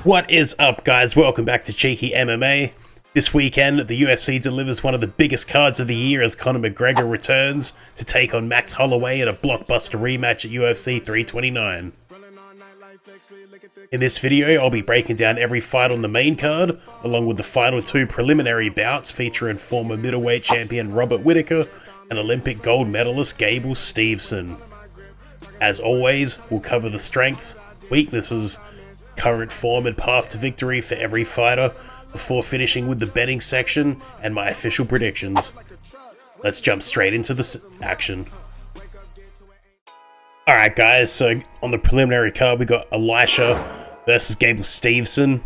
What is up, guys? Welcome back to Cheeky MMA. This weekend, the UFC delivers one of the biggest cards of the year as Conor McGregor returns to take on Max Holloway in a blockbuster rematch at UFC 329. In this video, I'll be breaking down every fight on the main card, along with the final two preliminary bouts featuring former middleweight champion Robert Whittaker and Olympic gold medalist Gable Steveson. As always, we'll cover the strengths, weaknesses, current form and path to victory for every fighter, before finishing with the betting section and my official predictions. Let's jump straight into the action. Alright guys, so on the preliminary card we got Elisha versus Gable Steveson.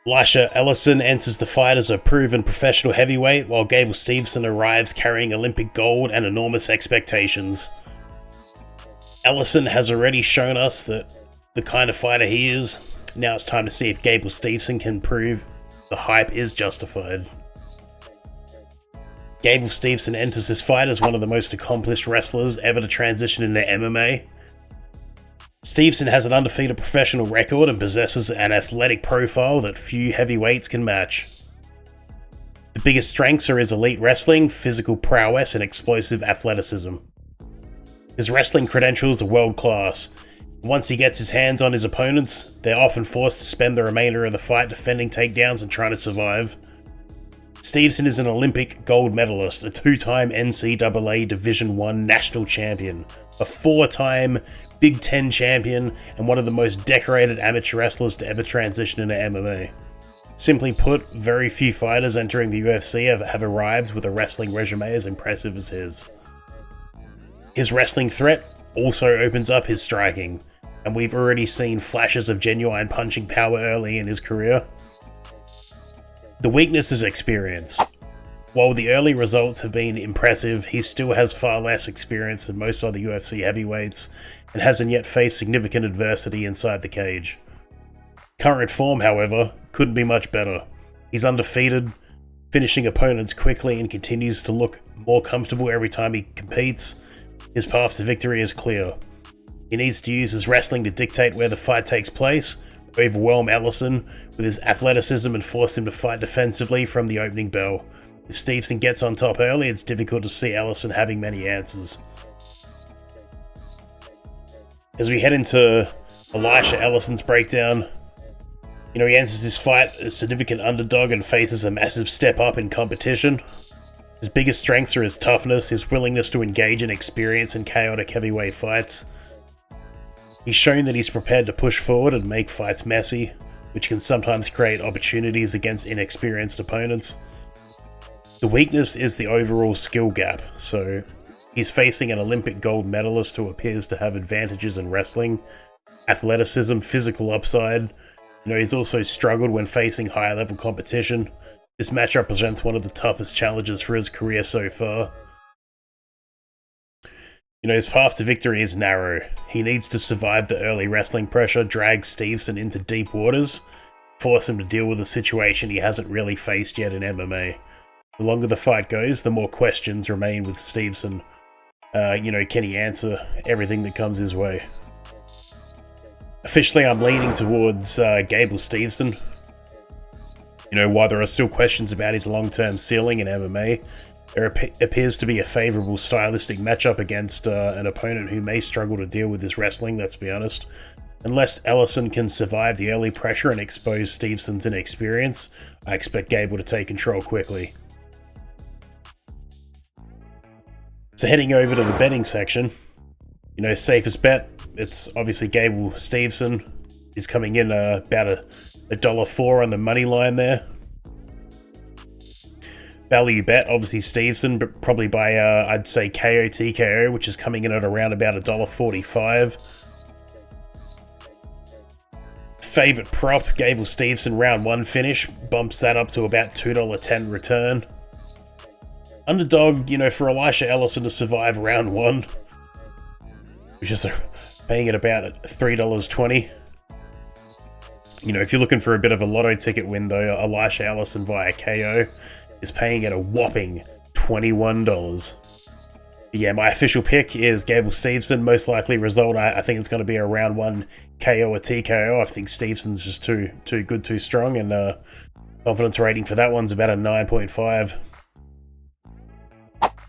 Ellison enters the fight as a proven professional heavyweight, while Gable Steveson arrives carrying Olympic gold and enormous expectations. Ellison has already shown us that the kind of fighter he is. Now it's time to see if Gable Steveson can prove the hype is justified. Gable Steveson enters this fight as one of the most accomplished wrestlers ever to transition into MMA. Steveson has an undefeated professional record and possesses an athletic profile that few heavyweights can match. The biggest strengths are his elite wrestling, physical prowess, and explosive athleticism. His wrestling credentials are world class. Once he gets his hands on his opponents, they're often forced to spend the remainder of the fight defending takedowns and trying to survive. Steveson is an Olympic gold medalist, a two-time NCAA Division I national champion, a four-time Big Ten champion, and one of the most decorated amateur wrestlers to ever transition into MMA. Simply put, very few fighters entering the UFC have arrived with a wrestling resume as impressive as his. His wrestling threat also opens up his striking, and we've already seen flashes of genuine punching power early in his career. The weakness is experience. While the early results have been impressive, he still has far less experience than most other UFC heavyweights and hasn't yet faced significant adversity inside the cage. Current form, however, couldn't be much better. He's undefeated, finishing opponents quickly, and continues to look more comfortable every time he competes. His path to victory is clear. He needs to use his wrestling to dictate where the fight takes place, overwhelm Ellison with his athleticism and force him to fight defensively from the opening bell. If Steveson gets on top early, it's difficult to see Ellison having many answers. As we head into Ellison's breakdown, he enters this fight a significant underdog and faces a massive step up in competition. His biggest strengths are his toughness, his willingness to engage in experience in chaotic heavyweight fights. He's shown that he's prepared to push forward and make fights messy, which can sometimes create opportunities against inexperienced opponents. The weakness is the overall skill gap, so he's facing an Olympic gold medalist who appears to have advantages in wrestling, athleticism, physical upside. He's also struggled when facing higher level competition. This match represents one of the toughest challenges for his career so far. His path to victory is narrow. He needs to survive the early wrestling pressure, drag Steveson into deep waters, force him to deal with a situation he hasn't really faced yet in MMA. The longer the fight goes, the more questions remain with Steveson. Can he answer everything that comes his way? Officially, I'm leaning towards Gable Steveson. While there are still questions about his long-term ceiling in MMA, there appears to be a favourable stylistic matchup against an opponent who may struggle to deal with his wrestling, let's be honest. Unless Ellison can survive the early pressure and expose Steveson's inexperience, I expect Gable to take control quickly. So heading over to the betting section, safest bet, it's obviously Gable Steveson. He's coming in about $1.04 on the money line there. Value bet, obviously Steveson, but probably by, I'd say KO TKO, which is coming in at around about $1.45. Favorite prop, Gable Steveson round 1 finish, bumps that up to about $2.10 return. Underdog, for Elisha Ellison to survive round 1, which is paying at about $3.20. If you're looking for a bit of a lotto ticket win though, Elisha Ellison via KO is paying at a whopping $21. Yeah, my official pick is Gable Steveson. Most likely result, I think it's going to be a round 1 KO or TKO. I think Stevenson's just too good, too strong, and confidence rating for that one's about a 9.5.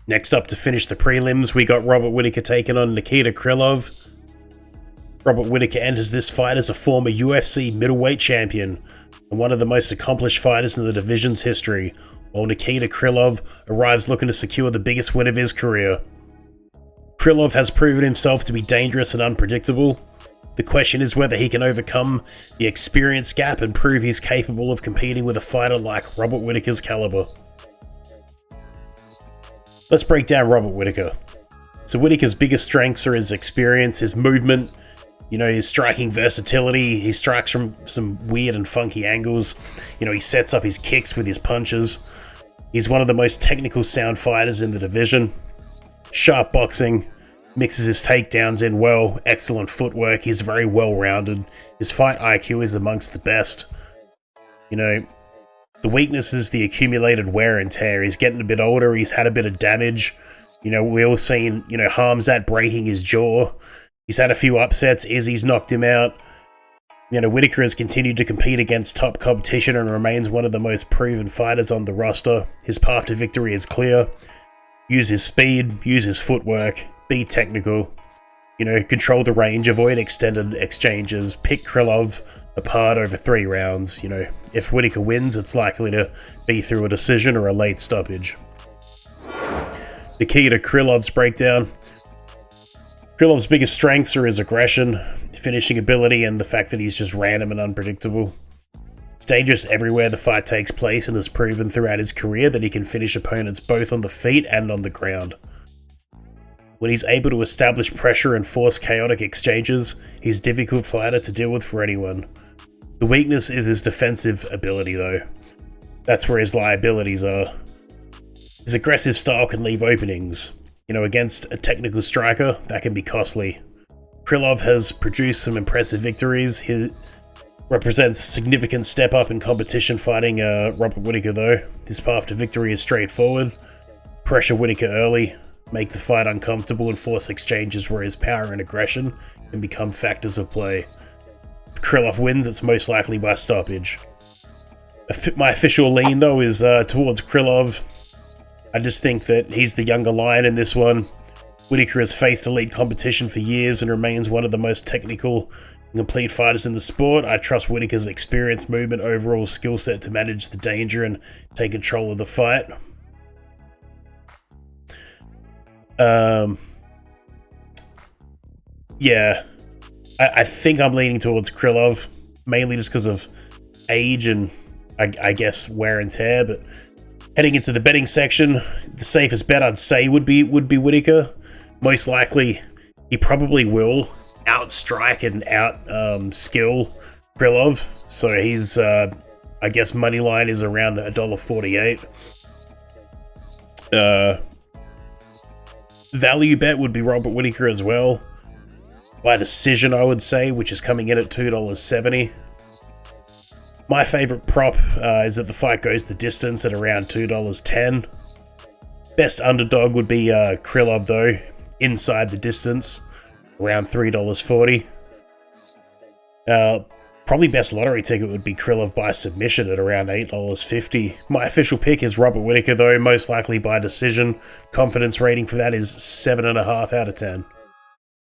Next up to finish the prelims, we got Robert Whittaker taking on Nikita Krylov. Robert Whittaker enters this fight as a former UFC middleweight champion and one of the most accomplished fighters in the division's history, while Nikita Krylov arrives looking to secure the biggest win of his career. Krylov has proven himself to be dangerous and unpredictable. The question is whether he can overcome the experience gap and prove he's capable of competing with a fighter like Robert Whittaker's caliber. Let's break down Robert Whittaker. So Whittaker's biggest strengths are his experience, his movement, his striking versatility. He strikes from some weird and funky angles. He sets up his kicks with his punches. He's one of the most technical sound fighters in the division. Sharp boxing, mixes his takedowns in well, excellent footwork, he's very well-rounded. His fight IQ is amongst the best. The weakness is the accumulated wear and tear. He's getting a bit older, he's had a bit of damage. We all seen, Hamzat breaking his jaw. He's had a few upsets, Izzy's knocked him out. Whittaker has continued to compete against top competition and remains one of the most proven fighters on the roster. His path to victory is clear. Use his speed, use his footwork, be technical, control the range, avoid extended exchanges, pick Krylov apart over 3 rounds. If Whittaker wins, it's likely to be through a decision or a late stoppage. The key to Krylov's breakdown. Krylov's biggest strengths are his aggression, finishing ability, and the fact that he's just random and unpredictable. He's dangerous everywhere the fight takes place and has proven throughout his career that he can finish opponents both on the feet and on the ground. When he's able to establish pressure and force chaotic exchanges, he's a difficult fighter to deal with for anyone. The weakness is his defensive ability though. That's where his liabilities are. His aggressive style can leave openings. Against a technical striker, that can be costly. Krylov has produced some impressive victories. He represents a significant step up in competition fighting Robert Whittaker though. His path to victory is straightforward. Pressure Whittaker early, make the fight uncomfortable and force exchanges where his power and aggression can become factors of play. If Krylov wins, it's most likely by stoppage. My official lean though is towards Krylov. I just think that he's the younger lion in this one. Whittaker has faced elite competition for years and remains one of the most technical and complete fighters in the sport. I trust Whittaker's experience, movement, overall skill set to manage the danger and take control of the fight. Yeah, I think I'm leaning towards Krylov, mainly just because of age and I guess wear and tear, but heading into the betting section, the safest bet I'd say would be Whittaker. Most likely, he probably will outstrike and out-skill Krylov. So he's, I guess, money line is around $1.48. Value bet would be Robert Whittaker as well. By decision, I would say, which is coming in at $2.70. My favorite prop is that the fight goes the distance at around $2.10. Best underdog would be Krylov though, inside the distance, around $3.40. Probably best lottery ticket would be Krylov by submission at around $8.50. My official pick is Robert Whittaker though, most likely by decision. Confidence rating for that is 7.5 out of 10.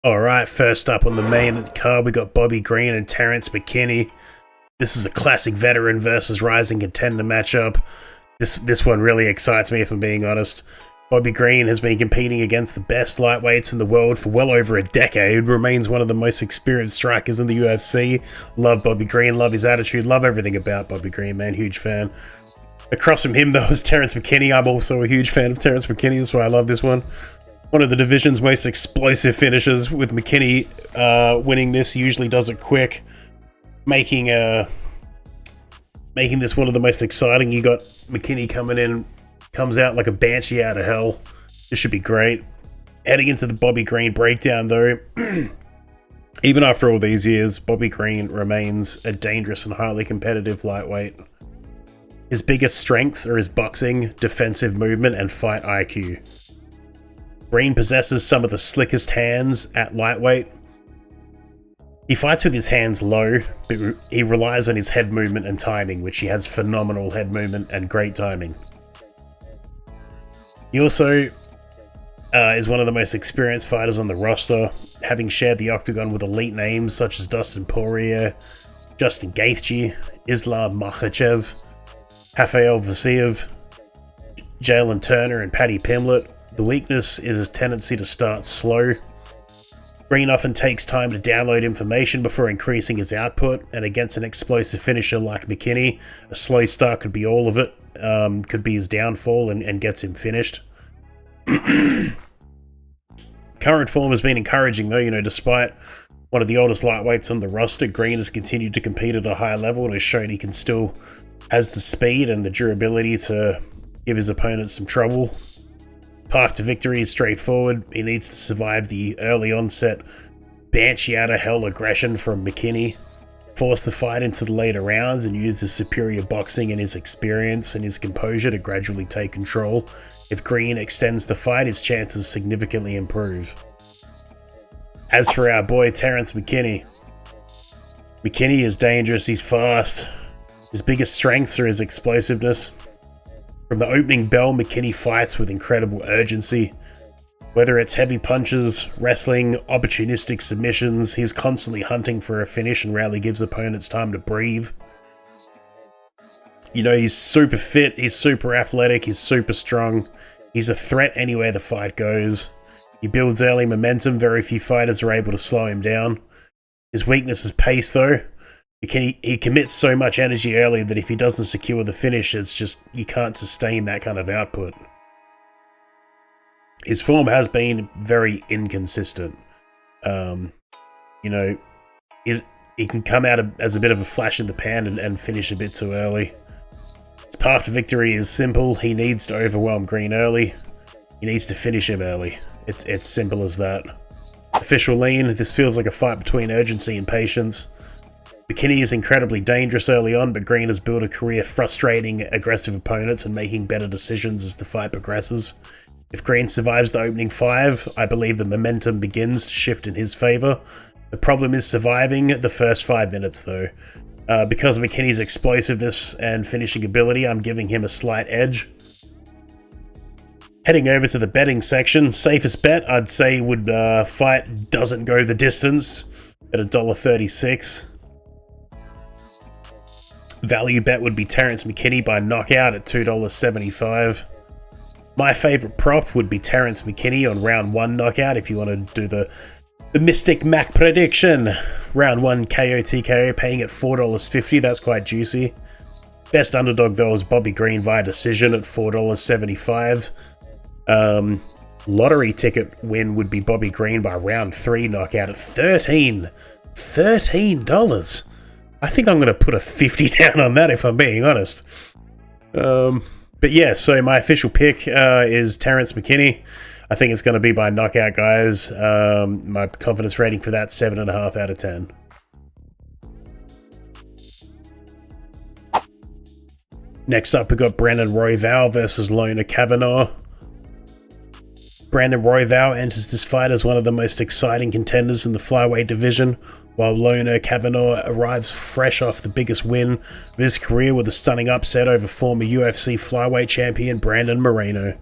Alright, first up on the main card we got Bobby Green and Terrance McKinney. This is a classic veteran versus rising contender matchup. This one really excites me if I'm being honest. Bobby Green has been competing against the best lightweights in the world for well over a decade, remains one of the most experienced strikers in the UFC. Love Bobby Green, love his attitude, love everything about Bobby Green, man, huge fan. Across from him though is Terrance McKinney. I'm also a huge fan of Terrance McKinney, that's why I love this one. One of the division's most explosive finishers, with McKinney winning this. He usually does it quick, making this one of the most exciting. You got McKinney coming in, comes out like a banshee out of hell. This should be great. Heading into the Bobby Green breakdown though, even after all these years, Bobby Green remains a dangerous and highly competitive lightweight. His biggest strengths are his boxing, defensive movement, and fight IQ. Green possesses some of the slickest hands at lightweight. He fights with his hands low, but he relies on his head movement and timing, which he has phenomenal head movement and great timing. He also is one of the most experienced fighters on the roster, having shared the Octagon with elite names such as Dustin Poirier, Justin Gaethje, Islam Makhachev, Rafael Vasiev, Jalen Turner, and Paddy Pimblett. The weakness is his tendency to start slow. Green often takes time to download information before increasing his output, and against an explosive finisher like McKinney, a slow start could be all of it, could be his downfall and gets him finished. Current form has been encouraging though, despite one of the oldest lightweights on the roster, Green has continued to compete at a high level and has shown he can still has the speed and the durability to give his opponents some trouble. Path to victory is straightforward. He needs to survive the early onset banshee out of hell aggression from McKinney, force the fight into the later rounds, and use his superior boxing and his experience and his composure to gradually take control. If Green extends the fight, his chances significantly improve. As for our boy Terrance McKinney, McKinney is dangerous, he's fast. His biggest strengths are his explosiveness. From the opening bell, McKinney fights with incredible urgency. Whether it's heavy punches, wrestling, opportunistic submissions, he's constantly hunting for a finish and rarely gives opponents time to breathe. He's super fit, he's super athletic, he's super strong. He's a threat anywhere the fight goes. He builds early momentum, very few fighters are able to slow him down. His weakness is pace though. He commits so much energy early that if he doesn't secure the finish, it's just, you can't sustain that kind of output. His form has been very inconsistent. He can come out as a bit of a flash in the pan and finish a bit too early. His path to victory is simple. He needs to overwhelm Green early. He needs to finish him early. It's simple as that. Official lean. This feels like a fight between urgency and patience. McKinney is incredibly dangerous early on, but Green has built a career frustrating aggressive opponents and making better decisions as the fight progresses. If Green survives the opening 5, I believe the momentum begins to shift in his favour. The problem is surviving the first 5 minutes though. Because of McKinney's explosiveness and finishing ability, I'm giving him a slight edge. Heading over to the betting section, safest bet I'd say would fight doesn't go the distance at $1.36. Value bet would be Terrance McKinney by knockout at $2.75. My favourite prop would be Terrance McKinney on round 1 knockout if you want to do the Mystic Mac prediction. Round 1 KO TKO paying at $4.50, that's quite juicy. Best underdog though is Bobby Green via decision at $4.75. Lottery ticket win would be Bobby Green by round 3 knockout at $13. I think I'm going to put a 50 down on that if I'm being honest. But yeah, so my official pick is Terrance McKinney. I think it's going to be by knockout, guys. My confidence rating for that, 7.5 out of 10. Next up, we got Brandon Royval versus Lona Kavanagh. Brandon Royval enters this fight as one of the most exciting contenders in the flyweight division, while Lona Kavanagh arrives fresh off the biggest win of his career with a stunning upset over former UFC flyweight champion Brandon Moreno.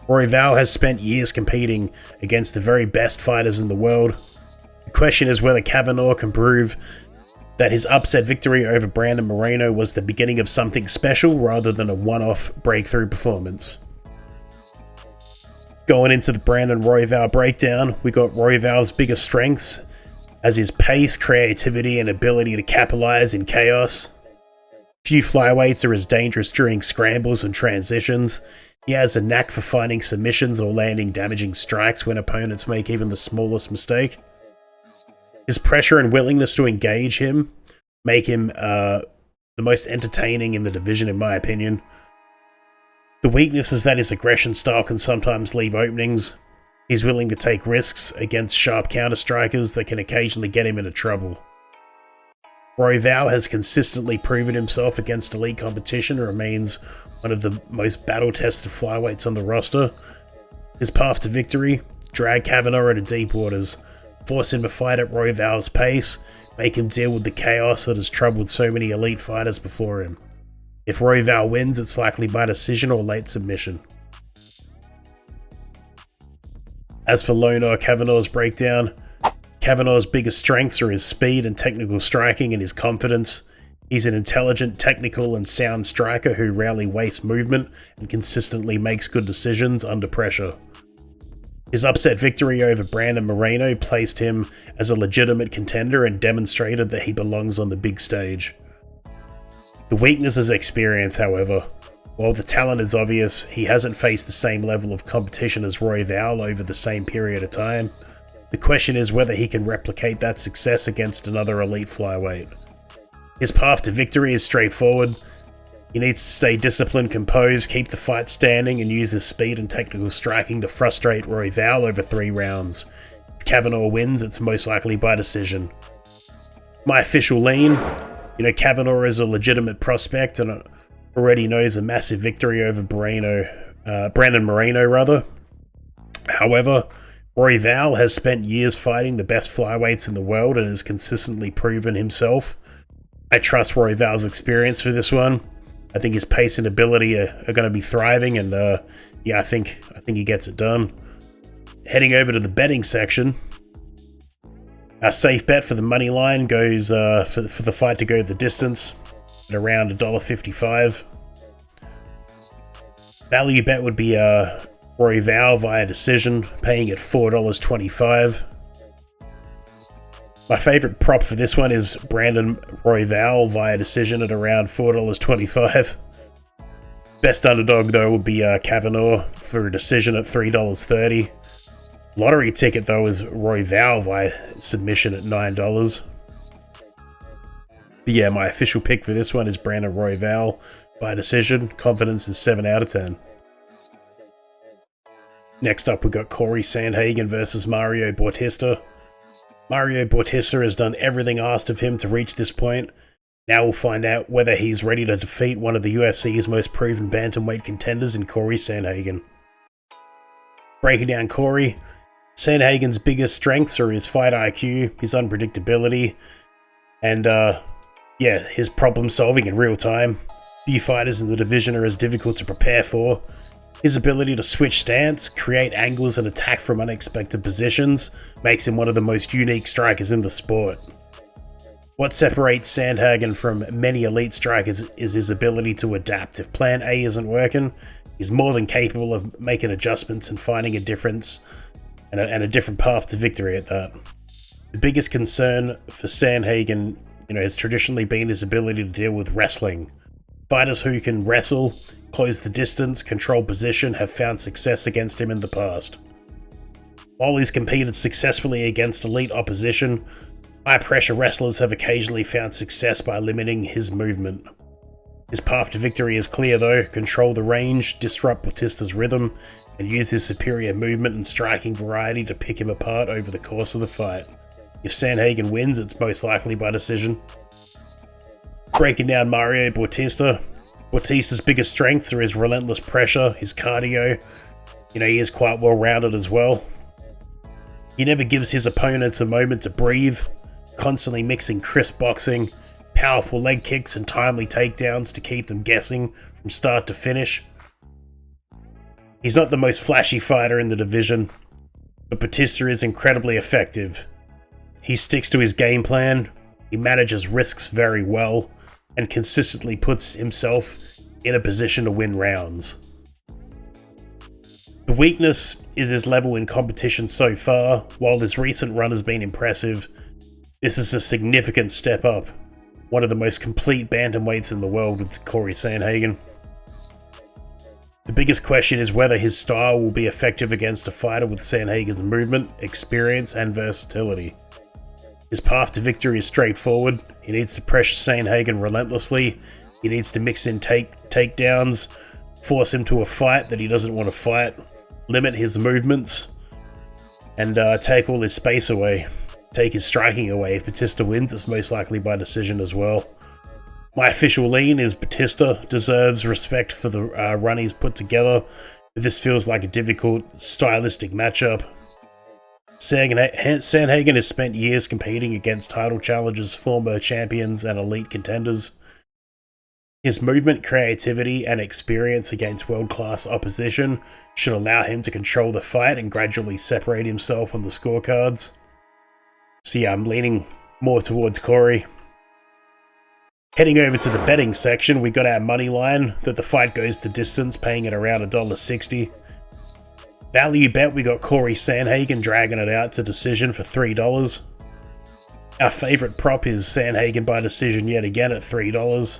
Royval has spent years competing against the very best fighters in the world. The question is whether Kavanagh can prove that his upset victory over Brandon Moreno was the beginning of something special rather than a one-off breakthrough performance. Going into the Brandon Royval breakdown, we got Royval's biggest strengths as his pace, creativity, and ability to capitalize in chaos. Few flyweights are as dangerous during scrambles and transitions. He has a knack for finding submissions or landing damaging strikes when opponents make even the smallest mistake. His pressure and willingness to engage him make him the most entertaining in the division, in my opinion. The weakness is that his aggression style can sometimes leave openings. He's willing to take risks against sharp counter-strikers that can occasionally get him into trouble. Royval has consistently proven himself against elite competition and remains one of the most battle-tested flyweights on the roster. His path to victory: drag Kavanagh into deep waters, force him to fight at Royval's pace, make him deal with the chaos that has troubled so many elite fighters before him. If Royval wins, it's likely by decision or late submission. As for Lona Kavanagh's breakdown, Kavanagh's biggest strengths are his speed and technical striking and his confidence. He's an intelligent, technical and sound striker who rarely wastes movement and consistently makes good decisions under pressure. His upset victory over Brandon Moreno placed him as a legitimate contender and demonstrated that he belongs on the big stage. The weakness is experience, however. While the talent is obvious, he hasn't faced the same level of competition as Royval over the same period of time. The question is whether he can replicate that success against another elite flyweight. His path to victory is straightforward. He needs to stay disciplined, composed, keep the fight standing, and use his speed and technical striking to frustrate Royval over 3 rounds. If Kavanagh wins, it's most likely by decision. My official lean: Kavanagh is a legitimate prospect and already knows a massive victory over Brandon Moreno. However, Royval has spent years fighting the best flyweights in the world and has consistently proven himself. I trust Royval's experience for this one. I think his pace and ability are going to be thriving, and I think he gets it done. Heading over to the betting section, our safe bet for the money line goes for the fight to go the distance at around $1.55. Value bet would be Royval via decision, paying at $4.25. My favourite prop for this one is Brandon Royval via decision at around $4.25. Best underdog though would be Kavanagh for a decision at $3.30. Lottery ticket though is Royval via submission at $9. But yeah, my official pick for this one is Brandon Royval by decision. Confidence is 7 out of 10. Next up, we got Cory Sandhagen versus Mario Bautista. Mario Bautista has done everything asked of him to reach this point. Now we'll find out whether he's ready to defeat one of the UFC's most proven bantamweight contenders in Cory Sandhagen. Breaking down Cory, Sandhagen's biggest strengths are his fight IQ, his unpredictability, and his problem solving in real time. Few fighters in the division are as difficult to prepare for. His ability to switch stance, create angles and attack from unexpected positions makes him one of the most unique strikers in the sport. What separates Sandhagen from many elite strikers is his ability to adapt. If plan A isn't working, he's more than capable of making adjustments and finding a difference and a different path to victory at that. The biggest concern for Sandhagen, has traditionally been his ability to deal with wrestling. Fighters who can wrestle, close the distance, control position, have found success against him in the past. While he's competed successfully against elite opposition, high-pressure wrestlers have occasionally found success by limiting his movement. His path to victory is clear though: control the range, disrupt Bautista's rhythm, and use his superior movement and striking variety to pick him apart over the course of the fight. If Sandhagen wins, it's most likely by decision. Breaking down Mario Bautista, Bautista's biggest strengths are his relentless pressure, his cardio. He is quite well rounded as well. He never gives his opponents a moment to breathe, constantly mixing crisp boxing, powerful leg kicks and timely takedowns to keep them guessing from start to finish. He's not the most flashy fighter in the division, but Bautista is incredibly effective. He sticks to his game plan, he manages risks very well, and consistently puts himself in a position to win rounds. The weakness is his level in competition so far. While his recent run has been impressive, this is a significant step up. One of the most complete bantamweights in the world with Cory Sandhagen. The biggest question is whether his style will be effective against a fighter with Sandhagen's movement, experience, and versatility. His path to victory is straightforward. He needs to pressure Sandhagen relentlessly. He needs to mix in takedowns, force him to a fight that he doesn't want to fight, limit his movements, and take all his space away. Take his striking away. If Bautista wins, it's most likely by decision as well. My official lean is Bautista deserves respect for the run he's put together. but this feels like a difficult stylistic matchup. Sandhagen has spent years competing against title challengers, former champions, and elite contenders. His movement, creativity, and experience against world-class opposition should allow him to control the fight and gradually separate himself on the scorecards. So yeah, I'm leaning more towards Cory. Heading over to the betting section, we got our money line that the fight goes the distance, paying at around $1.60. Value bet, we got Cory Sandhagen dragging it out to decision for $3. Our favourite prop is Sandhagen by decision yet again at $3.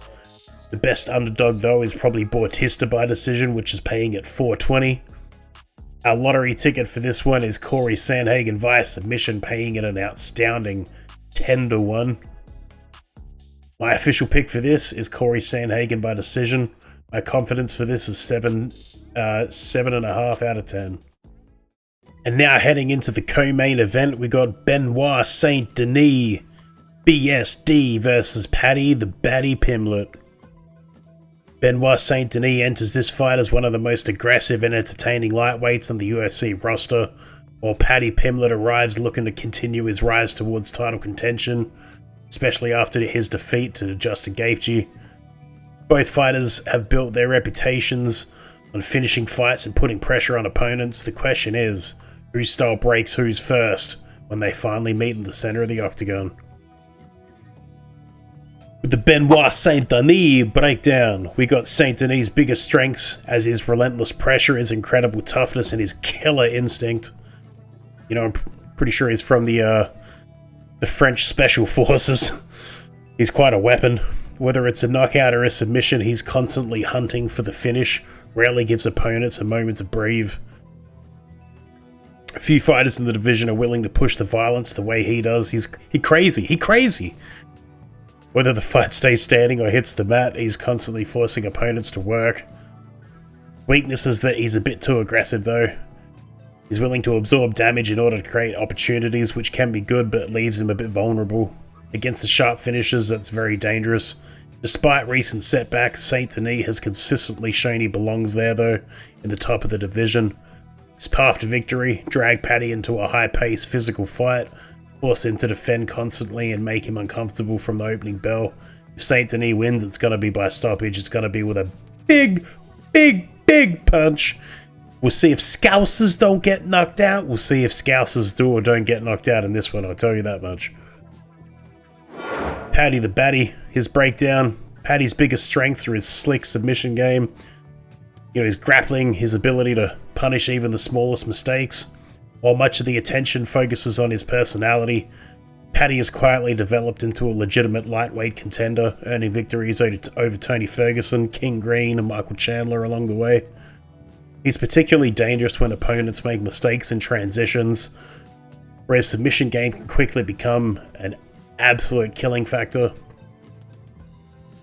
The best underdog though is probably Bautista by decision, which is paying at $4.20. Our lottery ticket for this one is Cory Sandhagen via submission, paying at an astounding 10-1. My official pick for this is Cory Sandhagen by decision. My confidence for this is 7.5 out of 10. And now heading into the co-main event, we got Benoît Saint Denis, BSD versus Paddy the Baddy Pimblett. Benoît Saint Denis enters this fight as one of the most aggressive and entertaining lightweights on the UFC roster, while Paddy Pimblett arrives looking to continue his rise towards title contention, especially after his defeat to Justin Gaethje. Both fighters have built their reputations on finishing fights and putting pressure on opponents. The question is, whose style breaks whose first when they finally meet in the center of the octagon? With the Benoît Saint Denis breakdown, we got Saint Denis' biggest strengths as his relentless pressure, his incredible toughness, and his killer instinct. You know, I'm pretty sure he's from the French Special Forces. He's quite a weapon. Whether it's a knockout or a submission, he's constantly hunting for the finish, rarely gives opponents a moment to breathe. A few fighters in the division are willing to push the violence the way he does. He crazy. Whether the fight stays standing or hits the mat, he's constantly forcing opponents to work. Weakness is that he's a bit too aggressive though. He's willing to absorb damage in order to create opportunities, which can be good but leaves him a bit vulnerable. Against the sharp finishers, that's very dangerous. Despite recent setbacks, Saint Denis has consistently shown he belongs there though, in the top of the division. His path to victory: drag Paddy into a high-paced physical fight, force him to defend constantly and make him uncomfortable from the opening bell. If Saint Denis wins, it's going to be by stoppage. It's going to be with a big punch. We'll see if Scousers don't get knocked out. We'll see if Scousers do or don't get knocked out in this one, I'll tell you that much. Paddy the Baddy, his breakdown. Paddy's biggest strengths are his slick submission game. You know, his grappling, his ability to punish even the smallest mistakes. While much of the attention focuses on his personality, Paddy has quietly developed into a legitimate lightweight contender, earning victories over Tony Ferguson, King Green, and Michael Chandler along the way. He's particularly dangerous when opponents make mistakes in transitions, where his submission game can quickly become an absolute killing factor.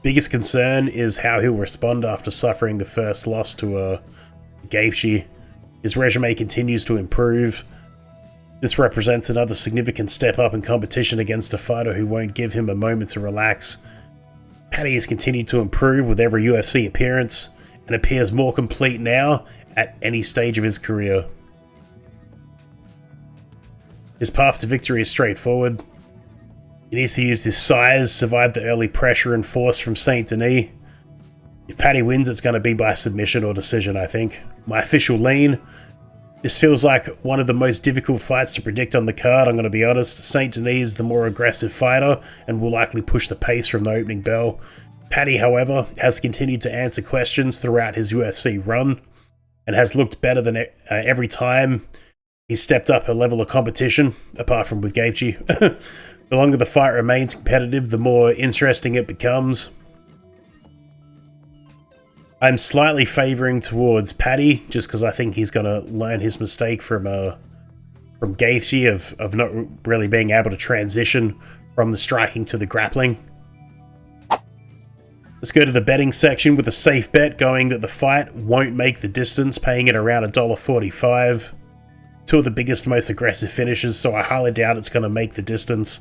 Biggest concern is how he'll respond after suffering the first loss to Gaethje. His resume continues to improve. This represents another significant step up in competition against a fighter who won't give him a moment to relax. Paddy has continued to improve with every UFC appearance and appears more complete now at any stage of his career. His path to victory is straightforward. He needs to use his size, survive the early pressure and force from Saint Denis. If Paddy wins, it's going to be by submission or decision, I think. My official lean: this feels like one of the most difficult fights to predict on the card, I'm going to be honest. Saint Denis is the more aggressive fighter and will likely push the pace from the opening bell. Paddy, however, has continued to answer questions throughout his UFC run and has looked better than every time he's stepped up a level of competition, apart from with Gaethje. The longer the fight remains competitive, the more interesting it becomes. I'm slightly favouring towards Paddy, just because I think he's going to learn his mistake from Gaethje of not really being able to transition from the striking to the grappling. Let's go to the betting section with a safe bet going that the fight won't make the distance, paying it around $1.45. Two of the biggest, most aggressive finishers, so I highly doubt it's going to make the distance.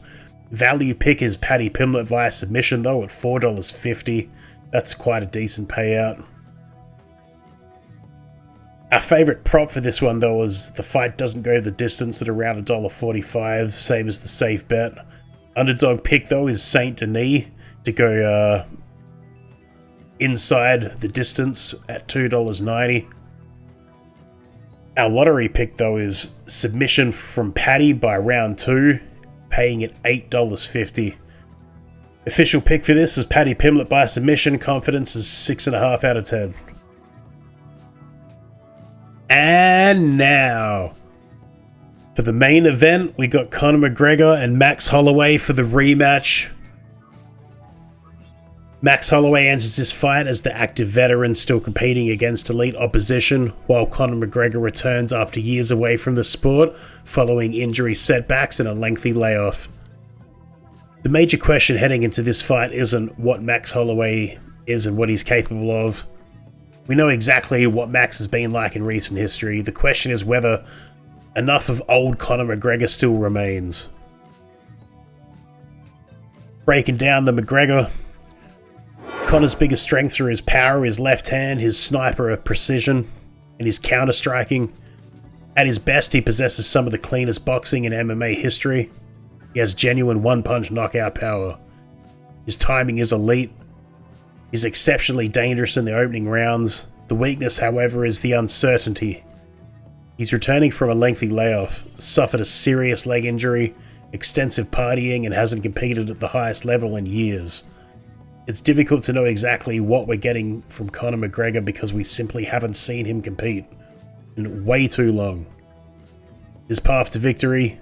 Value pick is Paddy Pimblett via submission though at $4.50. That's quite a decent payout. Our favourite prop for this one, though, is the fight doesn't go the distance at around $1.45, same as the safe bet. Underdog pick, though, is Saint Denis to go inside the distance at $2.90. Our lottery pick, though, is submission from Paddy by round 2, paying at $8.50. Official pick for this is Paddy Pimblett by submission. Confidence is 6.5 out of 10. And now, for the main event, we got Conor McGregor and Max Holloway for the rematch. Max Holloway enters this fight as the active veteran still competing against elite opposition, while Conor McGregor returns after years away from the sport following injury setbacks and a lengthy layoff. The major question heading into this fight isn't what Max Holloway is and what he's capable of. We know exactly what Max has been like in recent history. The question is whether enough of old Conor McGregor still remains. Breaking down the McGregor, Conor's biggest strengths are his power, his left hand, his sniper of precision, and his counter-striking. At his best, he possesses some of the cleanest boxing in MMA history. He has genuine one-punch knockout power. His timing is elite. He's exceptionally dangerous in the opening rounds. The weakness, however, is the uncertainty. He's returning from a lengthy layoff, suffered a serious leg injury, extensive partying, and hasn't competed at the highest level in years. It's difficult to know exactly what we're getting from Conor McGregor because we simply haven't seen him compete in way too long. His path to victory: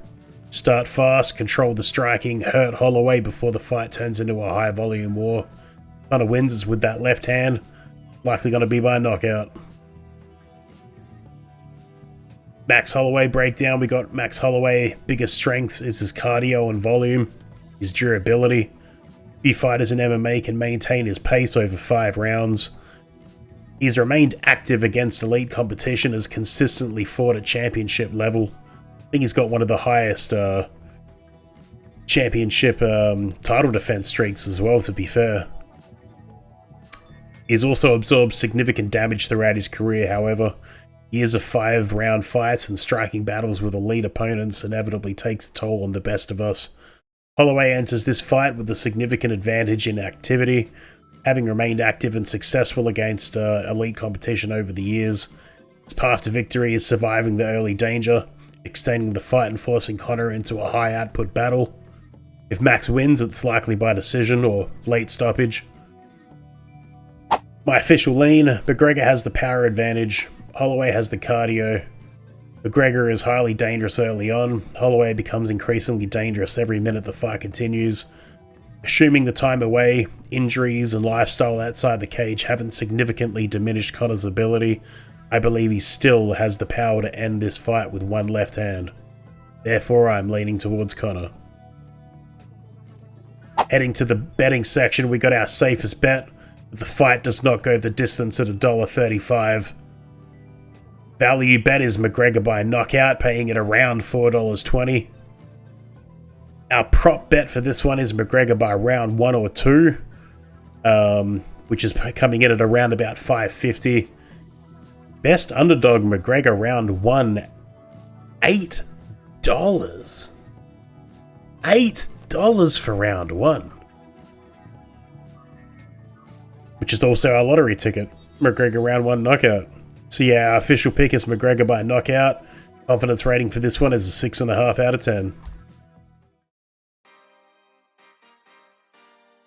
start fast, control the striking, hurt Holloway before the fight turns into a high volume war. Conor wins is with that left hand, likely going to be by knockout. Max Holloway breakdown. We got Max Holloway biggest strengths is his cardio and volume, his durability. Few fighters in MMA can maintain his pace over 5 rounds. He's remained active against elite competition, has consistently fought at championship level. I think he's got one of the highest championship title defense streaks as well, to be fair. He's also absorbed significant damage throughout his career, however. Years of 5-round fights and striking battles with elite opponents inevitably takes a toll on the best of us. Holloway enters this fight with a significant advantage in activity, having remained active and successful against elite competition over the years. His path to victory is surviving the early danger, extending the fight and forcing Conor into a high output battle. If Max wins, it's likely by decision or late stoppage. My official lean: McGregor has the power advantage, Holloway has the cardio. McGregor is highly dangerous early on. Holloway becomes increasingly dangerous every minute the fight continues. Assuming the time away, injuries, and lifestyle outside the cage haven't significantly diminished Conor's ability, I believe he still has the power to end this fight with one left hand. Therefore, I'm leaning towards Conor. Heading to the betting section, we got our safest bet. The fight does not go the distance at $1.35. Value bet is McGregor by knockout, paying at around $4.20. Our prop bet for this one is McGregor by round 1 or 2, which is coming in at around about $5.50. Best underdog McGregor round 1, $8. $8 for round 1. Which is also our lottery ticket. McGregor round 1 knockout. So yeah, our official pick is McGregor by knockout. Confidence rating for this one is a 6.5 out of 10.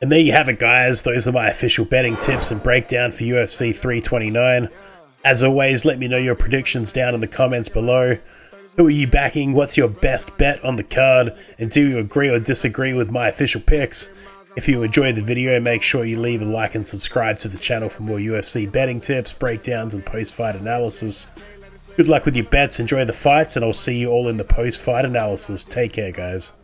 And there you have it, guys. Those are my official betting tips and breakdown for UFC 329. As always, let me know your predictions down in the comments below. Who are you backing? What's your best bet on the card? And do you agree or disagree with my official picks? If you enjoyed the video, make sure you leave a like and subscribe to the channel for more UFC betting tips, breakdowns, and post-fight analysis. Good luck with your bets, enjoy the fights, and I'll see you all in the post-fight analysis. Take care, guys.